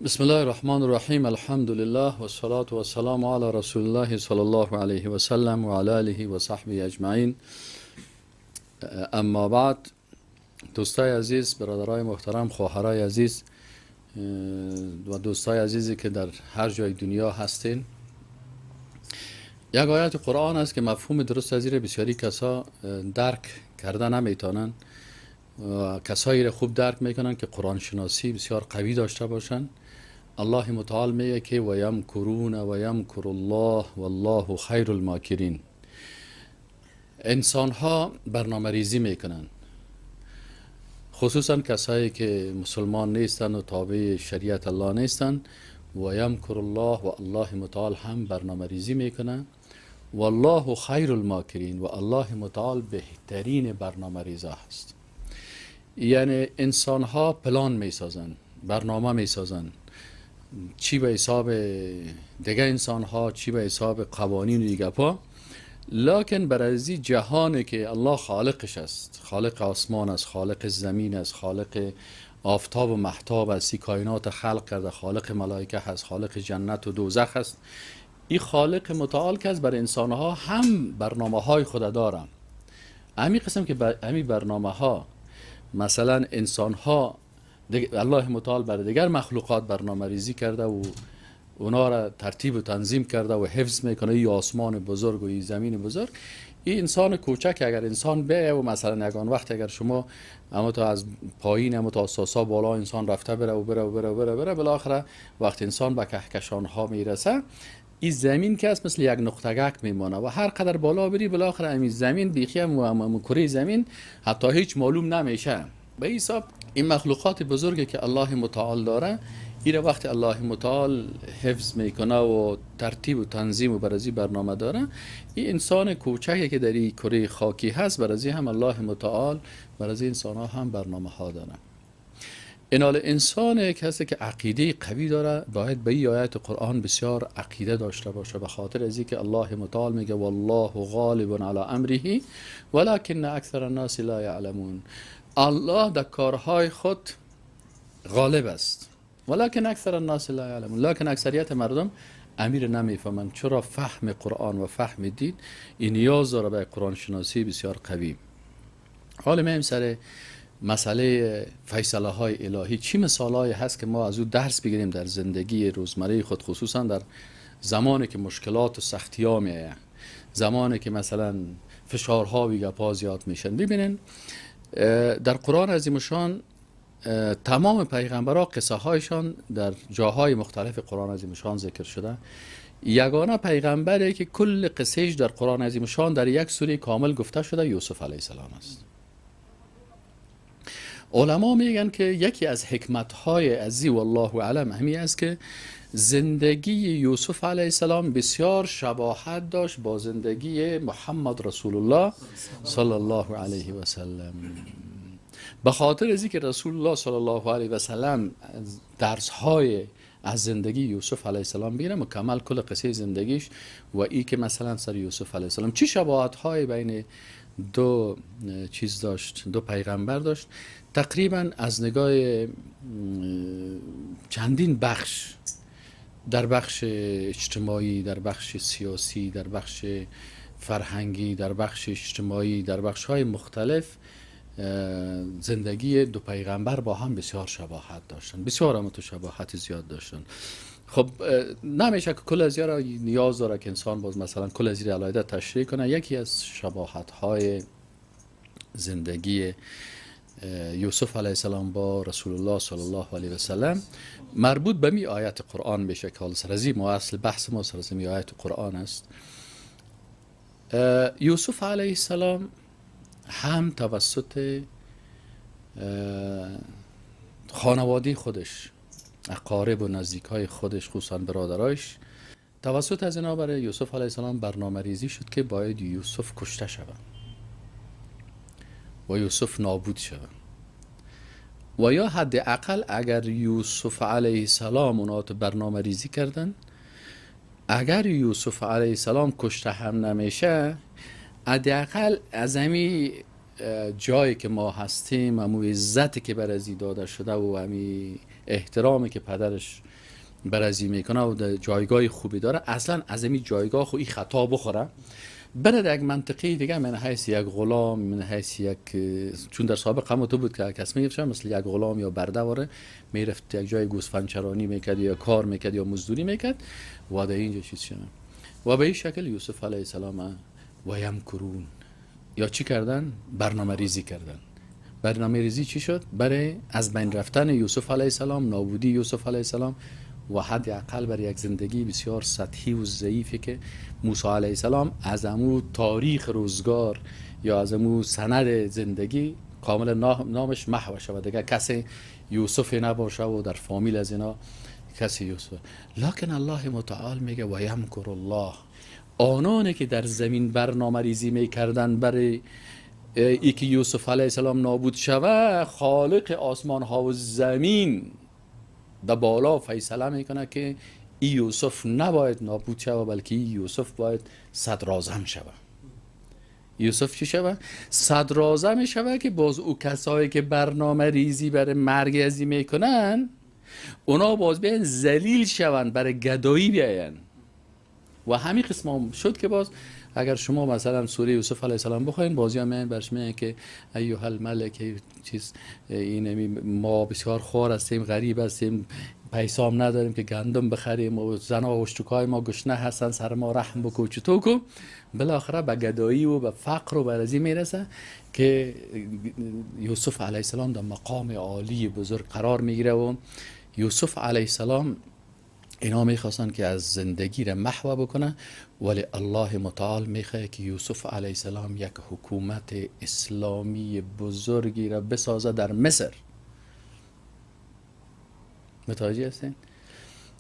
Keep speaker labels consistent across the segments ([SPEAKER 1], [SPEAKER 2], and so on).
[SPEAKER 1] بسم الله الرحمن الرحیم. الحمد لله و الصلاة و السلام علی رسول الله صلی الله علیه و سلم و علی آله و صحبه اجمعین. اما بعد، دوستای عزیز، برادرای محترم، خواهرای عزیز و دوستای عزیزی که در هر جای دنیا هستین، یک آیت قرآن است که مفهوم درست از این بسیاری کسا درک کرده نمیتونن و کسایی را خوب درک میکنن که قرآن شناسی بسیار قوی داشته باشن. الله متعال میگه که و یمکرون و یمکر الله والله خیر الماکرین. انسان ها برنامه ریزی میکنن، خصوصا کسایی که مسلمان نیستن و تابع شریعت الله نیستن. و یمکر الله و الله متعال هم برنامه ریزی میکنن. والله خیر الماکرین و الله متعال بهترین برنامه ریزا هست. یعنی انسان ها پلان میسازن، برنامه میسازن، چی به حساب دیگه انسان ها، چی به حساب قوانین و دیگه پا. لکن برای جهانی که الله خالقش است، خالق آسمان است، خالق زمین است، خالق آفتاب و مهتاب است، کائنات خلق کرده، خالق ملائکه هست، خالق جنت و دوزخ است. این خالق متعال که از برای انسان ها هم برنامه های خود داره. همین قسم که همین برنامه ها، مثلا انسان ها، الله متعال برای دیگر مخلوقات برنامه ریزی کرده و اونا را ترتیب و تنظیم کرده و حفظ میکنه. این آسمان بزرگ و این زمین بزرگ. این انسان کوچک اگر انسان به و مثلا یگان وقت اگر شما اما تا از پایین اما تا اساسا بالا انسان رفته بره و بره و بره و بره, بره بالاخره وقت انسان به کهکشان ها میرسه، این زمین که است مثل یک نقطه‌ک میمانه و هر قدر بالا بری بالاخره همین زمین بیخی هم کره زمین حتی هیچ معلوم نمیشه. به حساب این مخلوقات بزرگی که الله متعال داره، این وقت الله متعال حفظ میکنه و ترتیب و تنظیم و برازی برنامه داره. این انسان کوچکی که در این کره خاکی هست، برازی هم الله متعال برازی انسان ها هم برنامه ها داره. اینال انسان کسی که عقیده قوی داره باید به این آیت قرآن بسیار عقیده داشته باشه، به خاطر از اینکه الله متعال میگه والله غالب علی امره ولکن اکثر الناس لا یعلمون. الله در کارهای خود غالب است، ولکن اکثر الناس لا یعلمون، لکن اکثریت مردم امیر نمیفهمند. چرا؟ فهم قرآن و فهم دین این نیاز داره به قرآن شناسی بسیار قوی. حالا میم سر مسئله فیصله های الهی. چی مثالهایی هست که ما از او درس بگیریم در زندگی روزمره خود، خصوصا در زمانی که مشکلات و سختی ها میایه، زمانی که مثلا فشارها و گپا زیاد میشن. ببینین در قرآن عظیم شان تمام پیغمبرها قصه هایشان در جاهای مختلف قرآن عظیم شان ذکر شده. یگانه پیغمبری که کل قصهش در قرآن عظیم شان در یک سوره کامل گفته شده یوسف علیه السلام است. علما میگن که یکی از حکمت های عزی والله اعلم همی است که زندگی یوسف علیه السلام بسیار شباهت داشت با زندگی محمد رسول الله صلی الله علیه و سلم. به خاطر از اینکه رسول الله صلی الله علیه و سلم درس های از زندگی یوسف علیه السلام بیره، مکمل کل قصه زندگیش و ای که مثلا سر یوسف علیه السلام چی شباهت های بین دو چیز داشت، دو پیغمبر داشت. تقریبا از نگاه چندین بخش، در بخش اجتماعی، در بخش سیاسی، در بخش فرهنگی، در بخش اجتماعی، در بخش های مختلف، زندگی دو پیغمبر با هم بسیار شباهت داشتن، بسیار هم تو شباهت زیاد داشتن. خب نمیشه که کل از را نیاز داره که انسان باز مثلا کل از علیحده تشریح کنه. یکی از شباهت های زندگی یوسف علیه السلام با رسول الله صلی الله علیه و سلم مربوط به می آیت قرآن میشه که حال سرزی ما اصل بحث ما سرزی می آیت قرآن است. یوسف علیه السلام هم توسط خانواده خودش، اقارب و نزدیک های خودش، خصوصا برادرایش، توسط از اینا برای یوسف علیه السلام برنامه ریزی شد که باید یوسف کشته شود و یوسف نابود شود. و یا حداقل اگر یوسف علیه السلام اونا تو برنامه ریزی کردن، اگر یوسف علیه السلام کشته هم نمیشه، حداقل از همین جایی که ما هستیم، همون عزتی که برازی داده شده و همین احترامی که پدرش برازی میکنه و در جایگاه خوبی داره، اصلا از این جایگاه خو این خطا بخوره بره در یک منطقه دیگه، من حیث یک غلام، من حیث یک، چون در سابق هم تو بود که کس میگفت مثل یک غلام یا برده واره میرفت یک جای گوسفند چرانی میکرد یا کار میکرد یا مزدوری میکرد و در اینجا چیز شدن. و به این شکل یوسف علیه السلام و یمکرون یا چی کردن؟ برنامه ریزی کردن. برنامه ریزی چی شد؟ برای از بین رفتن یوسف علیه السلام، نابودی یوسف علیه السلام و حد اقل برای یک زندگی بسیار سطحی و ضعیفی که موسی علیه السلام از امو تاریخ روزگار یا از امو سند زندگی کامل نامش محو شود، دیگه کسی یوسف نباشه و در فامیل از اینا کسی یوسف. لکن الله متعال میگه و یمکر الله، آنانی که در زمین برنامه ریزی میکردن برای ای که یوسف علیه السلام نابود شود، خالق آسمان ها و زمین در بالا فیصله میکنه که ای یوسف نباید نابود شود، بلکه ای یوسف باید صدراعظم شود. یوسف چی شود؟ صدراعظم شود که باز او کسایی که برنامه ریزی برای مرگ ازی میکنن اونا باز بیاین ذلیل شون، برای گدایی بیاین. و همین قسم هم شد که باز اگر شما مثلا سوره یوسف علیه السلام بخواین، بازی هم من برش میگن که ایها الملک چیز این ما بسیار خوار هستیم، غریب هستیم، پیسام نداریم که گندم بخریم و زنا و اشتکای ما گشنه هستن، سر ما رحم بکو چطور کو. بالاخره به گدایی و به فقر و برزی میرسه که یوسف علیه السلام در مقام عالی بزرگ قرار میگیره و یوسف علیه السلام اینا میخواستن که از زندگی را محو بکنه، ولی الله متعال میخواه که یوسف علیه السلام یک حکومت اسلامی بزرگی را بسازه در مصر. متوجه هستین؟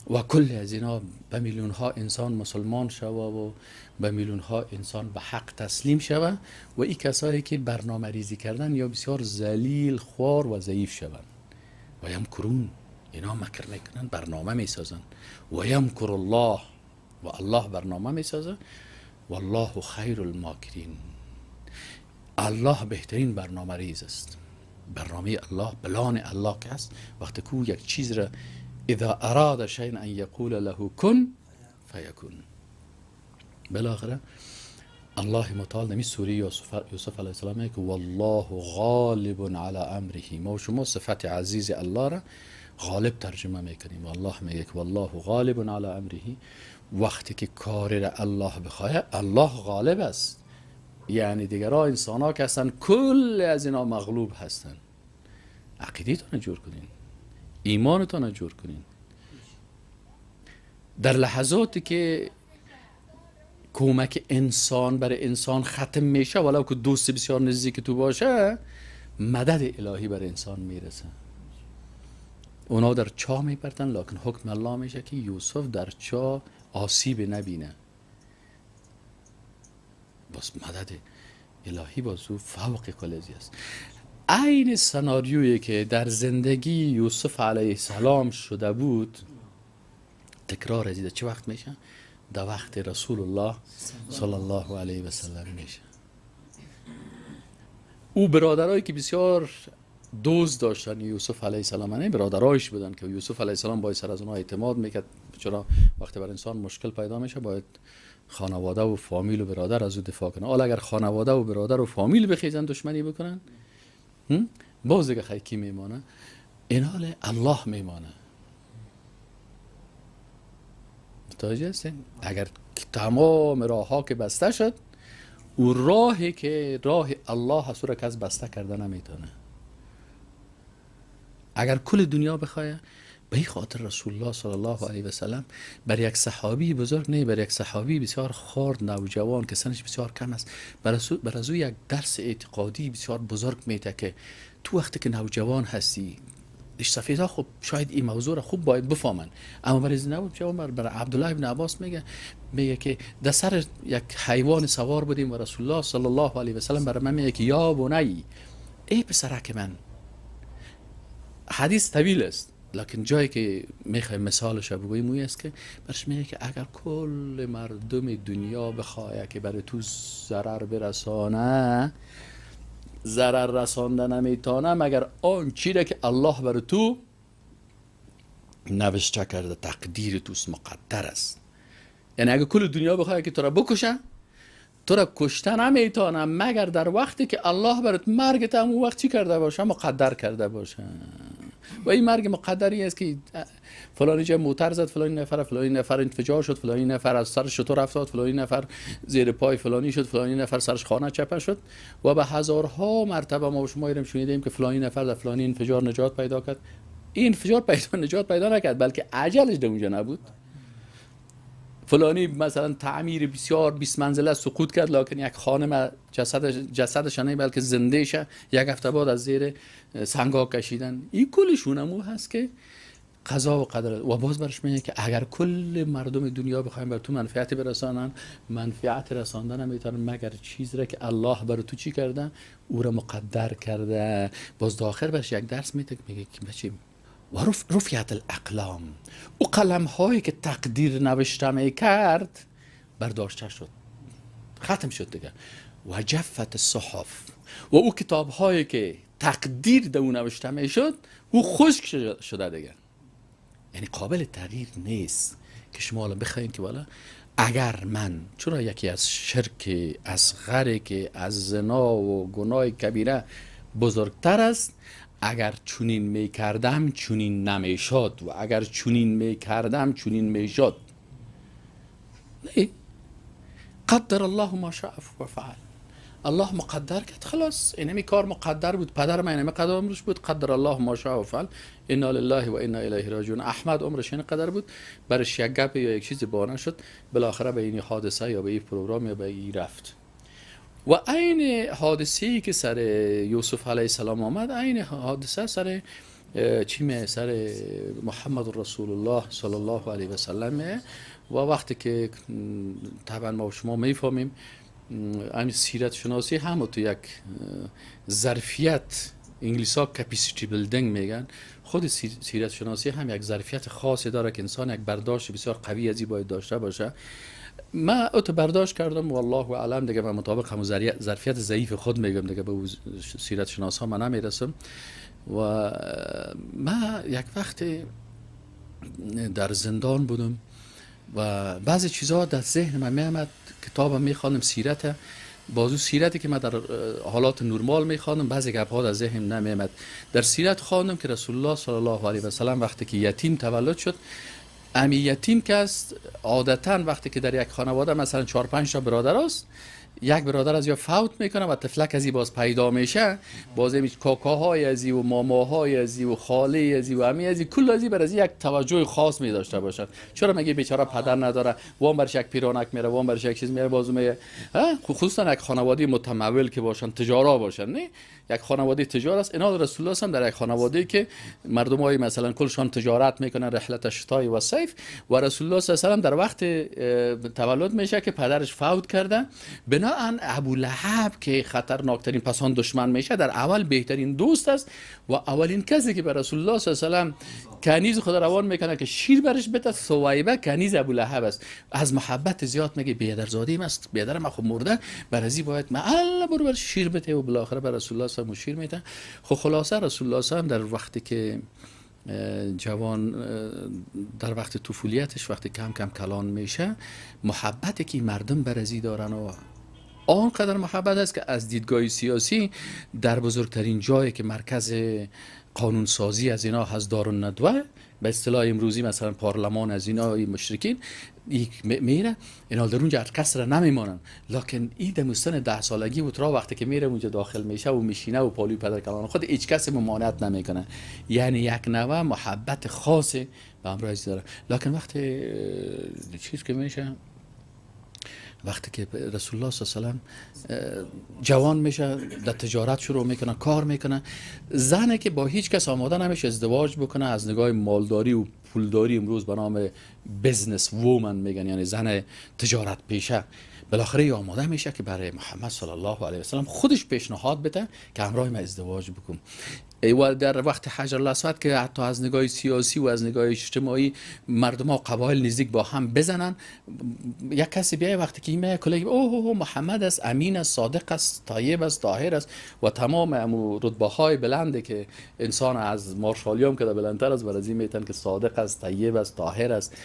[SPEAKER 1] و کل از اینا به میلیون ها انسان مسلمان شوه و به میلیون ها انسان به حق تسلیم شوه و این کسایی که برنامه ریزی کردن یا بسیار ذلیل، خوار و ضعیف شوند. و یمکرون، اینا مکر میکنن، برنامه میسازن. و یمکر الله، و الله برنامه میسازه. والله خیر الماکرین، الله بهترین برنامه ریز است. برنامه الله، پلان الله که است، وقتی که یک چیز را اذا اراد شیئا ان یقول له کن فیکون. بالاخره الله متعال نمی سوره یوسف علیه السلام میگه که والله غالب علی امره. ما و شما صفت عزیز الله را غالب ترجمه میکنیم. والله میگه که والله غالب علی امره، وقتی که کاری را الله بخواه الله غالب است. یعنی دیگرها انسان ها که هستن کل از اینا مغلوب هستن. عقیدتون جور کنین، ایمانتون جور کنین. در لحظاتی که کمک انسان برای انسان ختم میشه، ولو که دوست بسیار نزدیک تو باشه، مدد الهی برای انسان میرسه. اونا در چاه میپرتن، لکن حکم الله میشه که یوسف در چاه آسیب نبینه. بس مدد الهی بازو فوق کلزی است. عین سناریویی که در زندگی یوسف علیه السلام شده بود تکرار ازیده. چه وقت میشه؟ در وقت رسول الله صلی الله علیه و سلم میشه. او برادرایی که بسیار دوست داشتن یوسف علیه السلام، نه برادرایش بودن که یوسف علیه السلام باید سر از اونها اعتماد میکرد، چرا وقتی بر انسان مشکل پیدا میشه باید خانواده و فامیل و برادر از او دفاع کنه. حالا اگر خانواده و برادر و فامیل بخیزن دشمنی بکنن، باز دیگه خیلی کی میمانه؟ این حال الله میمانه. متوجه هستین؟ اگر تمام راه ها که بسته شد، او راهی که راه الله هست را کس بسته کرده نمیتونه. اگر کل دنیا بخواه، به این خاطر رسول الله صلی الله علیه و سلم بر یک صحابی بزرگ، نه بر یک صحابی بسیار خرد نوجوان که سنش بسیار کم است، بر از او یک درس اعتقادی بسیار بزرگ میده که تو وقتی که نوجوان هستی، سفیدا خب شاید این موضوع را خوب باید بفهمن، اما برای از نوجوان بر عبدالله ابن عباس میگه که در سر یک حیوان سوار بودیم و رسول الله صلی الله علیه و سلم برای من میگه که یا بنی، ای پسرک من. حدیث طویل است، لکن جایی که میخوایم مثالش رو بگوییم اوی است که برش میگه که اگر کل مردم دنیا بخواه که برای تو ضرر برسانه، ضرر رسانده نمیتانه مگر آن چیره که الله برای تو نوشته کرده تقدیر توست مقدر است. یعنی اگه کل دنیا بخواد که تو را بکشه، تو را کشته نمیتونه مگر در وقتی که الله برات مرگت هم وقت چی کرده باشه، مقدر کرده باشه. و این مرگ مقدری است که فلانی جا موتر زد فلانی نفر انفجار شد، فلانی نفر از سر شتر افتاد، فلانی نفر زیر پای فلانی شد، فلانی نفر سرش خانه چپه شد. و به هزارها مرتبه ما شما اینم شنیدیم که فلانی نفر در فلانی انفجار نجات پیدا کرد. این انفجار نجات پیدا نکرد، بلکه عجلش در اونجا نبود. فلانی مثلا تعمیر بسیار 20 منزله سقوط کرد، لکن یک خانم جسدش نه بلکه زنده شه، یک هفته بعد از زیر سنگا کشیدن. این کلشون همو هست که قضا و قدر. و باز برش میگه که اگر کل مردم دنیا بخوایم بر تو منفعتی برسانن، منفعت رساندن نمیتونن مگر چیزی را که الله بر تو چی کرده، او را مقدر کرده. باز داخل برش یک درس میده میگه که بچه و رفعت الاقلام، او قلم هایی که تقدیر نوشته میکرد برداشته شد، ختم شد دیگه. و جفت الصحف، و او کتاب هایی که تقدیر در اون نوشته میشد او خشک شده دیگه. یعنی قابل تغییر نیست که شما الان بخواین که والا اگر من، چرا یکی از شرک اصغر که از زنا و گناه کبیره بزرگتر است، اگر چونین میکردم چونین نمیشد و اگر چونین میکردم چونین میشد. نه، قدر الله ما شاء و فعل. الله مقدر کرد، خلاص اینمی کار مقدر بود. پدر من اینمی قدر عمرش بود، قدر الله ما شاء و فعل، انا لله و انا الیه راجعون. احمد عمرش این قدر بود، برش یک گپ یا یک چیزی بانه شد، بالاخره به این حادثه یا به این پروگرام یا به این رفت. و عین حادثه‌ای که سر یوسف علیه السلام آمد، عین حادثه سر سر محمد رسول الله صلی الله علیه و سلم. و وقتی که طبعا ما شما میفهمیم همین سیرت شناسی هم تو یک ظرفیت، انگلیس ها کپیسیتی بیلدینگ میگن، خود سیرت شناسی هم یک ظرفیت خاصی داره که انسان یک برداشت بسیار قوی ازی باید داشته باشه. من اوت برداشت کردم والله اعلم دیگه، من مطابق همون ظرفیت ضعیف خود میگم دیگه، به سیرت شناس ها من نمیرسم. و من یک وقت در زندان بودم و بعضی چیزها در ذهن من میامد، کتابم میخوانم سیرت، بازو سیرتی که من در حالات نرمال میخوانم بعضی گپ‌ها در ذهن نمیامد. در سیرت خواندم که رسول الله صلی الله علیه و سلم وقتی که یتیم تولد شد، امی یتیم که است عادتا وقتی که در یک خانواده مثلا 4-5 تا برادر است، یک برادر از یا فوت میکنه و طفلک ازی باز پیدا میشه، باز می کاکاهای ازی و ماماهای ازی و خاله ازی و عمی ازی کل ازی بر ازی یک توجه خاص می داشته باشد. چرا مگه بیچاره پدر نداره، وام برش یک پیرانک میره، وام برش یک چیز میره، بازو میگه خصوصا یک خانواده متمول که باشن، تجارا باشن. نه، یک خانواده تجار است. اینا رسول الله هم در یک خانواده که مردمای مثلا کلشان تجارت میکنن، رحلت شتای و صیف، و رسول الله صلی الله علیه و در وقت تولد میشه که پدرش فوت کرده. بناهن ابو لهب که خطرناکترین پسان دشمن میشه، در اول بهترین دوست است و اولین کسی که به رسول الله صلی الله علیه و کنیز خود روان میکنه که شیر برش بده، ثویبه کنیز ابو لهب است. از محبت زیاد میگه بیادرزادیم است، بیادرم خود مرده، برازی باید ما الله برو برش شیر بده، و بالاخره به رسول الله صلی الله علیه و شیر میده. خب خلاصه رسول الله صلی الله علیه و در وقتی که جوان، در وقت طفولیتش وقتی کم کم کلان میشه، محبتی که مردم برازی دارن و آنقدر محبت است که از دیدگاه سیاسی در بزرگترین جایی که مرکز قانون سازی از اینا هست، دارالندوه به اصطلاح امروزی مثلا پارلمان از اینا مشرکین میره، اینا در اونجا کس را نمیمانن، لکن این دمستان 10 سالگی و ترا وقتی که میره اونجا داخل میشه و میشینه و پالوی پدر کلان خود هیچ کس ممانعت نمیکنه. یعنی یک نوع محبت خاصی به همراه داره. لکن وقتی چیز که میشه، وقتی که رسول الله صلی الله علیه و جوان میشه، در تجارت شروع میکنه، کار میکنه، زنه که با هیچ کس آماده نمیشه ازدواج بکنه، از نگاه مالداری و پولداری امروز به نام بزنس وومن میگن، یعنی زن تجارت پیشه، بالاخره آماده میشه که برای محمد صلی الله علیه و سلم خودش پیشنهاد بده که همراه ما ازدواج بکن. و در وقت حجر الاسود که حتی از نگاه سیاسی و از نگاه اجتماعی مردم ها قبایل نزدیک با هم بزنن، یک کسی بیای وقتی که میگه کلی اوه محمد است، امین است، صادق است، طیب است، طاهر است و تمام رتبه های بلنده که انسان از مارشالیام که بلندتر است برای این میتن که صادق است، طیب است، طاهر است،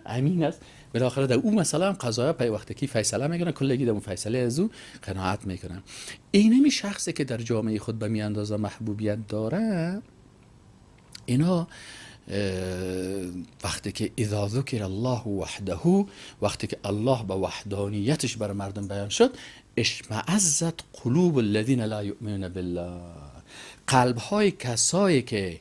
[SPEAKER 1] امین است. بالاخره در اون مثلا قضایا پی وقتی که فیصله میکنن کلگی در اون فیصله از او قناعت میکنن. اینمی شخصی که در جامعه خود به می اندازه محبوبیت داره، اینا وقتی که اذا ذکر الله وحده، وقتی که الله به وحدانیتش بر مردم بیان شد، اشمعزت قلوب الذین لا یؤمنون بالله، قلب های کسایی که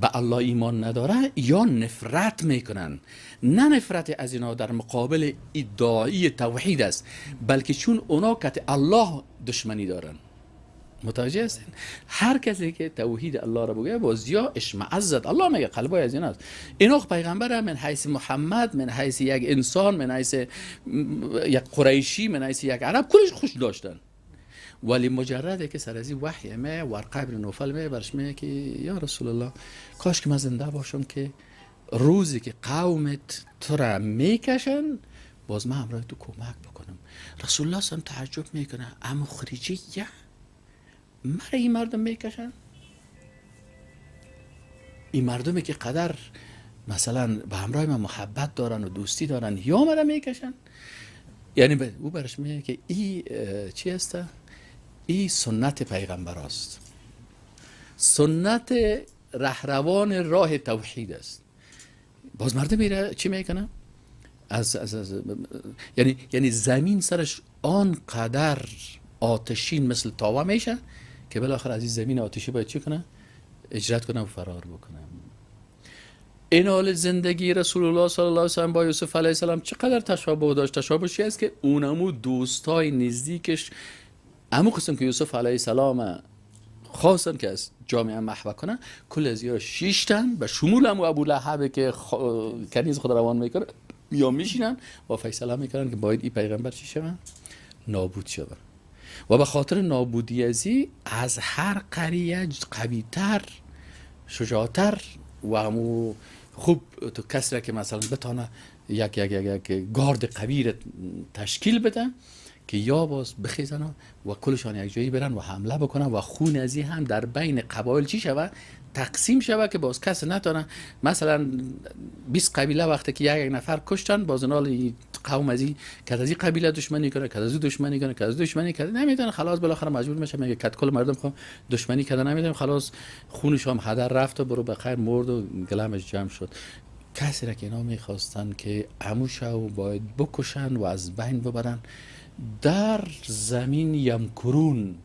[SPEAKER 1] به الله ایمان نداره یا نفرت میکنن، نه نفرت از اینا در مقابل ادعای توحید است، بلکه چون اونا که الله دشمنی دارن. متوجه هستین؟ هر کسی که توحید الله را بگه باز یا اشمعزت، الله میگه قلبای از اینا است. اینا پیغمبر من حیث محمد، من حیث یک انسان، من حیث یک قریشی، من حیث یک عرب، کلش خوش داشتن. ولی مجرده که سر از این وحی می ورقه بن نوفل می برش می که یا رسول الله کاش که من زنده باشم که روزی که قومت تو را میکشن باز من همراه تو کمک بکنم. رسول الله هم تعجب میکنه، اما خریجیه مرا این مردم میکشن؟ این مردمی که قدر مثلا به همراه من محبت دارن و دوستی دارن یا مرا میکشن؟ یعنی او برش میگه که این چی است؟ این سنت پیغمبر است، سنت رهروان راه توحید است. باز مردم میره چی میکنه؟ یعنی زمین سرش آن قدر آتشین مثل تاوه میشه که بالاخره از این زمین آتشی باید چی کنه؟ اجرت کنه و فرار بکنه. این حال زندگی رسول الله صلی الله علیه و سلم با یوسف علیه السلام چقدر تشابه داشت. تشابهش است که اونمو دوستای نزدیکش همون قسم که یوسف علیه السلام خواستن که از جامعه محو کنن، کل از یا شیشتن به شمول هم ابو لهب که کنیز خود روان میکنه یا میشینن و فیصله میکنن که باید این پیغمبر چی شود؟ نابود شود. و به خاطر نابودی ازی از هر قریه قویتر، شجاعتر و همو خوب تو کسی را که مثلا بتانه یک گارد قوی تشکیل بده که یا باز بخیزن و کلشان یک جایی برن و حمله بکنن و خون ازی هم در بین قبایل چی شود؟ تقسیم شود که باز کس نتونه. مثلا 20 قبیله وقتی که یک نفر کشتن، باز نال قوم ازی که از این قبیله دشمنی کنه، که از این دشمنی کنه، که از دشمنی کنه، نمیدونن. خلاص بالاخره مجبور میشه میگه کت کل مردم خو دشمنی کردن، نمیدونن. خلاص خونش هم هدر رفت و برو بخیر مرد و گلمش جمع شد. کسی را که اینا میخواستن که عموشو باید بکشن و از بین ببرن، در زمین یمکرون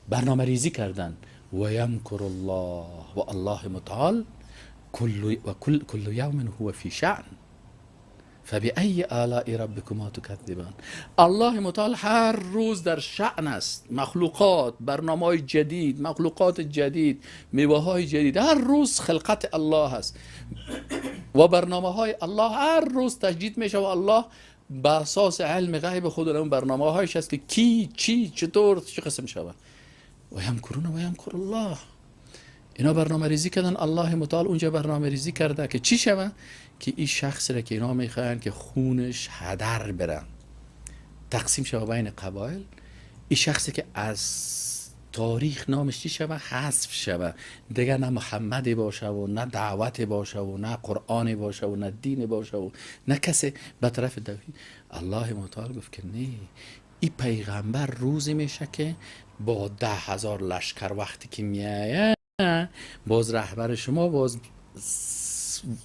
[SPEAKER 1] برنامه ریزی کردن و یمکر الله و الله متعال کل یوم هو فی شأن فبأی آلاء ربکما تکذبان. الله متعال هر روز در شأن است. مخلوقات، برنامه‌های جدید، مخلوقات جدید، میوه‌های جدید، هر روز خلقت الله هست و برنامه‌های الله هر روز تجدید میشه و الله بر اساس علم غیب خود اون برنامه‌هایش هست که کی چی چطور چه قسم شود. و یمکرون و یمکر الله. اینا برنامه ریزی کردن، الله متعال اونجا برنامه ریزی کرده که چی شود؟ که این شخص را که اینا میخواین که خونش هدر بره، تقسیم شود بین قبایل، این شخصی که از تاریخ نامش چی شود؟ حذف شود. دیگه نه محمدی باشه و نه دعوتی باشه و نه قرآنی باشه و نه دین باشه و نه کسی به طرف توحید. الله متعال گفت که نه، این پیغمبر روزی میشه که با 10,000 لشکر وقتی که میایه، باز رهبر شما باز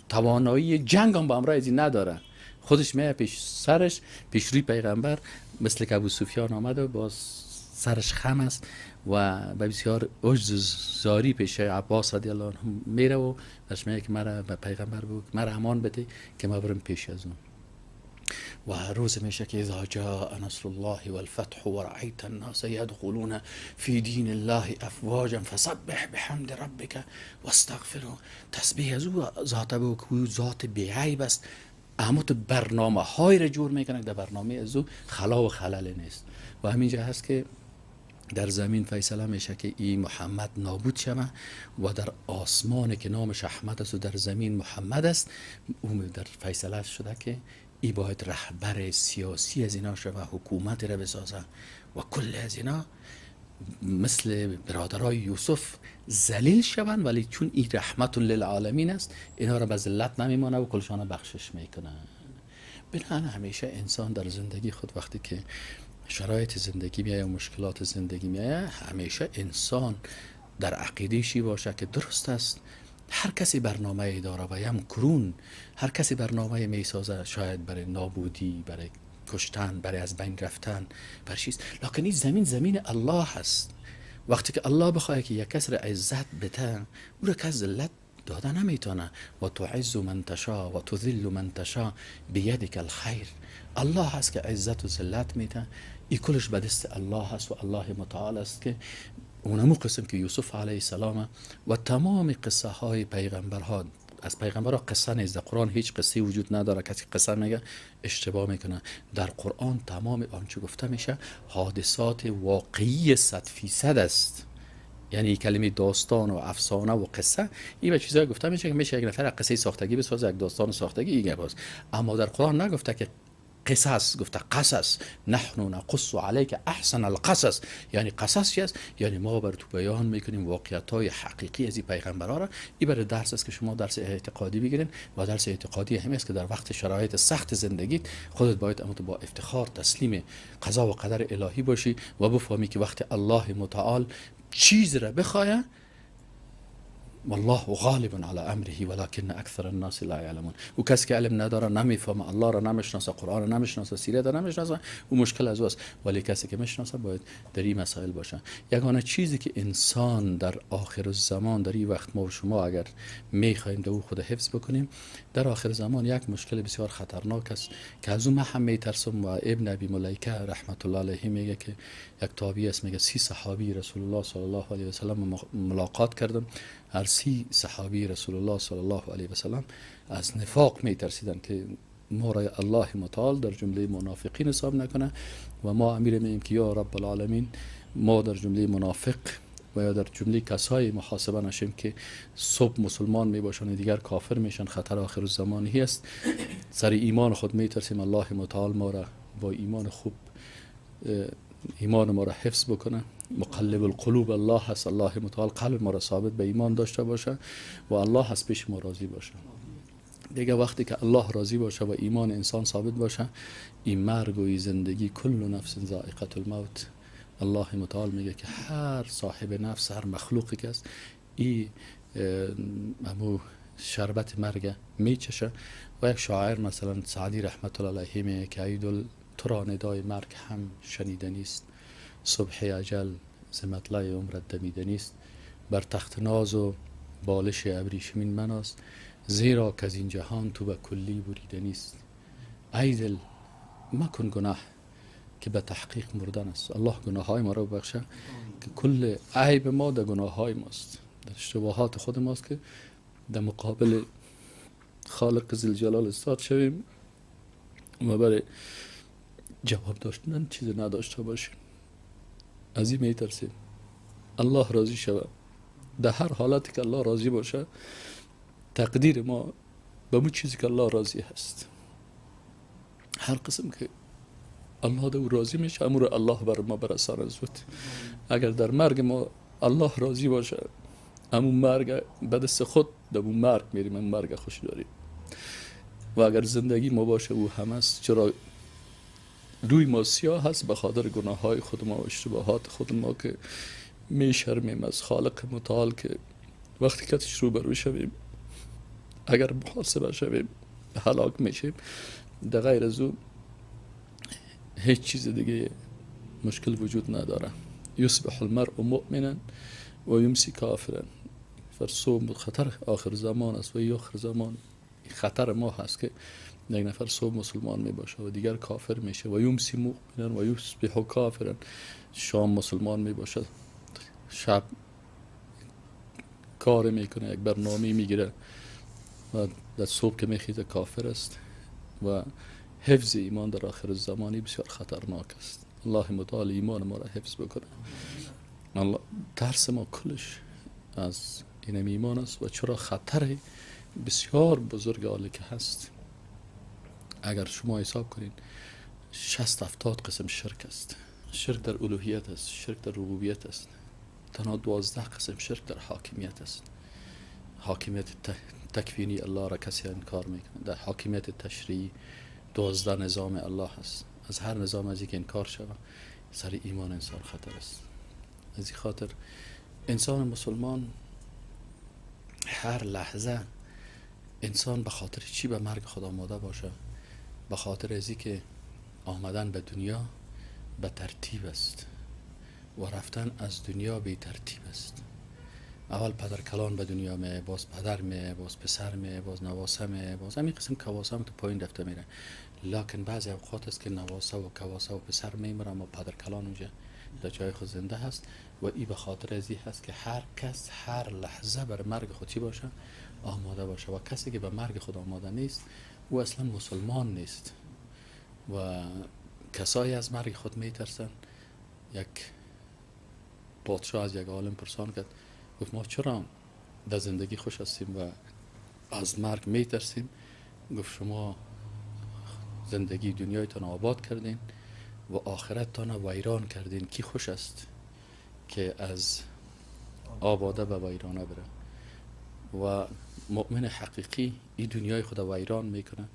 [SPEAKER 1] توانایی جنگ هم با همراه ازی نداره، خودش میه پیش سرش، پیش روی پیغمبر، مثل که ابو سفیان آمده باز سرش خم است و به بسیار عجز زاری پیش عباس رضی الله عنه میره و برش میگه که مرا به پیغمبر بگو مرا امان بده که ما برم پیش از اون. و روز میشه که اذا جاء نصر الله والفتح ورأيت الناس يدخلون في دين الله افواجا فسبح بحمد ربك واستغفره. تسبیح از او ذات به او ذات بی‌عیب است، اما تو برنامه های را جور میکنه، در برنامه از او خلا و خلل نیست. و همینجا هست که در زمین فیصله میشه که این محمد نابود شوه و در آسمان که نامش احمد است و در زمین محمد است، اون در فیصله شده که ای باید رهبر سیاسی از اینا شوه، حکومت را بسازه و کل از اینا مثل برادرای یوسف ذلیل شوند، ولی چون این رحمت للعالمین است اینا را به ذلت نمیمانه و کلشان بخشش میکنه. بنابراین همیشه انسان در زندگی خود وقتی که شرایط زندگی میایه و مشکلات زندگی میایه، همیشه انسان در عقیدهشی باشه که درست است هر کسی برنامه داره و یمکرون، هر کسی برنامه میسازه، شاید برای نابودی، برای کشتن، برای از بین رفتن، برای چیز. لکن این زمین زمین الله هست. وقتی که الله بخواه که یک کس را عزت بده، او را که ذلت داده نمیتونه. و تعز من تشا و تذل من تشا بیدک الخیر. الله هست که عزت و ذلت میده، این کلش به دست الله هست و الله متعال است که اونمو قسم که یوسف علیه السلام و تمام قصه های پیغمبرها، از پیغمبرها قصه نیست، در قرآن هیچ قصه وجود نداره. کسی قصه میگه اشتباه میکنه. در قرآن تمام آنچه گفته میشه حادثات واقعی 100% است. یعنی کلمه داستان و افسانه و قصه این به چیزایی گفته میشه که میشه یک نفر قصه ساختگی بسازه، یک داستان ساختگی ایگه باز. اما در قرآن نگفته که قصص، گفته قصص، نحن نقص علیک احسن القصص. یعنی قصص چی است؟ یعنی ما بر تو بیان میکنیم واقعیت‌های حقیقی از این پیغمبرها را. این برای درس است که شما درس اعتقادی بگیرین و درس اعتقادی همین است که در وقت شرایط سخت زندگیت خودت باید اما با افتخار تسلیم قضا و قدر الهی باشی و بفهمی که وقت الله متعال چیز را بخواه، والله غالب على امره ولكن اکثر الناس لا يعلمون. او کسی که علم نداره، نمیفهمه، الله را نمیشناسه، قرآن را نمیشناسه، سیرت را نمیشناسه، او مشکل از اوست. ولی کسی که میشناسه باید در این مسائل باشه. یگانه چیزی که انسان در آخر الزمان، در این وقت ما و شما اگر میخوایم در او خود حفظ بکنیم، در آخر زمان یک مشکل بسیار خطرناک است که از اون من هم میترسم. و ابن ابی ملیکه رحمت الله علیه میگه که یک تابعی است، میگه 30 صحابی رسول الله صلی الله علیه و سلم ملاقات کردم. هر 30 صحابی رسول الله صلی الله علیه و سلم از نفاق می ترسیدن که ما را الله متعال در جمله منافقین حساب نکنه و ما امیر میگیم که یا رب العالمین ما در جمله منافق و یا در جمله کسای محاسبه نشیم که صبح مسلمان می باشن و دیگر کافر میشن. خطر آخر الزمانی است. سر ایمان خود می ترسیم الله متعال ما را با ایمان خوب ایمان ما را حفظ بکنه. مقلب القلوب الله هست، الله متعال قلب ما را ثابت به ایمان داشته باشه و الله هست پیش ما راضی باشه. دیگه وقتی که الله راضی باشه و ایمان انسان ثابت باشه، این مرگ و این زندگی کل نفس ذائقه الموت. الله متعال میگه که هر صاحب نفس، هر مخلوقی که است، این امو شربت مرگ میچشه. و یک شاعر مثلا سعدی رحمت الله علیه میگه که ایدل تو را ندای مرگ هم شنیده نیست، صبح اجل ز مطلع عمرت دمیده نیست. بر تخت ناز و بالش ابریشمین مناس، زیرا که از این جهان تو به کلی بریده نیست. ای دل مکن گناه که به تحقیق مردن است. الله گناه های ما را ببخشه که کل عیب ما در گناه های ماست، در اشتباهات خود ماست که در مقابل خالق ذوالجلال استاد شویم و برای جواب داشتن چیز نداشته باشیم. از این میترسیم الله راضی شود. در هر حالتی که الله راضی باشه، تقدیر ما به اون چیزی که الله راضی هست. هر قسم که الله در او راضی میشه، امور الله بر ما برسانه زود. اگر در مرگ ما الله راضی باشه، همون مرگ به دست خود در اون مرگ میریم، همون مرگ خوش داریم. و اگر زندگی ما باشه او هم است، چرا روی ما سیاه هست به خاطر گناه های خود ما و اشتباهات خود ما که میشرمیم از خالق متعال که وقتی که رو برو شویم، اگر محاسبه شویم هلاک میشیم. در غیر از او هیچ چیز دیگه مشکل وجود نداره. یصبح المرء مؤمنا و یمسی کافرا. فرصوب خطر آخر زمان است و آخر زمان خطر ما هست که یک نفر صبح مسلمان می باشه و دیگر کافر میشه. و یمسی مؤمنا و یصبح کافرا. شام مسلمان می باشه، شب کار میکنه، یک برنامه میگیره و در صبح که میخیزه کافر است. و حفظ ایمان در آخر زمانی بسیار خطرناک است. الله متعال ایمان ما را حفظ بکنه. الله ترس ما کلش از این ایمان است و چرا خطر بسیار بزرگ حالی که هست. اگر شما حساب کنید 60-70 قسم شرک است. شرک در الوهیت است، شرک در ربوبیت است، تنها 12 قسم شرک در حاکمیت است. حاکمیت تکوینی الله را کسی انکار میکنه. در حاکمیت تشریعی 12 نظام الله هست. از هر نظام از یک انکار شود سر ایمان انسان خطر است. از این خاطر انسان مسلمان هر لحظه انسان به خاطر چی به مرگ خود آماده باشه؟ به خاطر ازی که آمدن به دنیا به ترتیب است و رفتن از دنیا به ترتیب است. اول پدر کلان به دنیا می، باز پدر می، باز پسر می، باز نواسه می، باز همین قسم کواسه هم تو پایین رفته میره. لکن بعضی اوقات است که نواسه و کواسه و پسر میمیره اما پدر کلان اونجا در جای خود زنده هست و این به خاطر ازی هست که هر کس هر لحظه بر مرگ خود چی باشه؟ آماده باشه. و کسی که به مرگ خود آماده نیست او اصلا مسلمان نیست. و کسایی از مرگ خود میترسن. یک پادشاه از یک عالم پرسان کرد، گفت ما چرا در زندگی خوش هستیم و از مرگ میترسیم؟ گفت شما زندگی دنیایتان آباد کردین و آخرتتان ویران کردین. کی خوش است که از آباده به ویرانه بره؟ و مؤمن حقیقی این دنیای خود ویران میکنه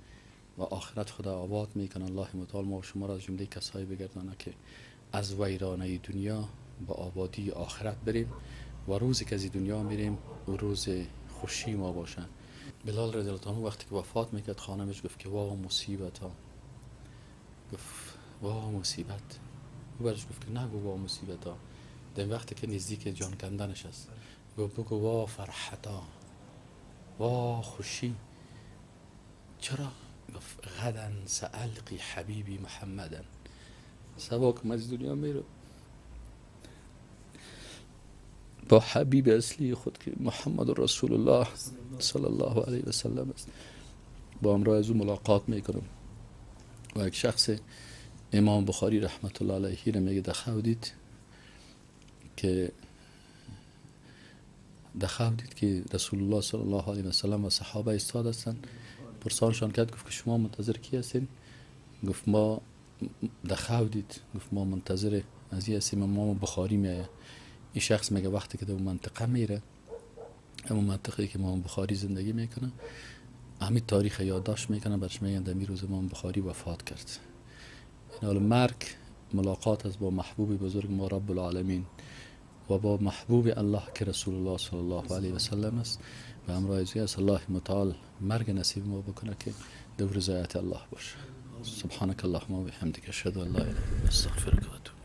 [SPEAKER 1] و آخرت خود آباد میکنه. الله متعال ما و شما را از جمله کسایی بگردانه که از ویرانه دنیا به آبادی آخرت بریم و روزی که از این دنیا میریم و روز خوشی ما باشه. بلال رضی الله عنه وقتی که وفات میکرد خانمش گفت که وا مصیبت ها. گفت وا مصیبت. او برش گفت که نگو وا مصیبت ها. در وقتی که نزدیک جان کندنش است گفت بگو وا فرحتا، وا خوشی. چرا؟ گفت غدا سألقی حبیبی محمدا. سبا که از دنیا میرو با حبیب اصلی خود که محمد رسول الله صلی الله علیه و سلم است با امراه از او ملاقات میکنم. و یک شخص امام بخاری رحمت الله علیه را میگه دخاودید که رسول الله صلی الله علیه و سلم و صحابه ایستاده هستند. پرسانشان کرد گفت که شما منتظر کی هستین؟ گفت ما دخاودید. گفت ما منتظر از این هستیم امام بخاری میایه. این شخص میگه وقتی که در منطقه میره، همون منطقه‌ای که امام بخاری زندگی میکنه، همین تاریخ یادداشت میکنه، برش میگن در روز امام بخاری وفات کرد. این حال مرگ ملاقات است با محبوب بزرگ ما رب العالمین و با محبوب الله که رسول الله صلی الله علیه و سلم است و امرای ازی است. الله متعال مرگ نصیب ما بکنه که در رضایت الله باشه. سبحانك اللهم و بحمدک اشهد ان لا اله الا انت استغفرک و اتوب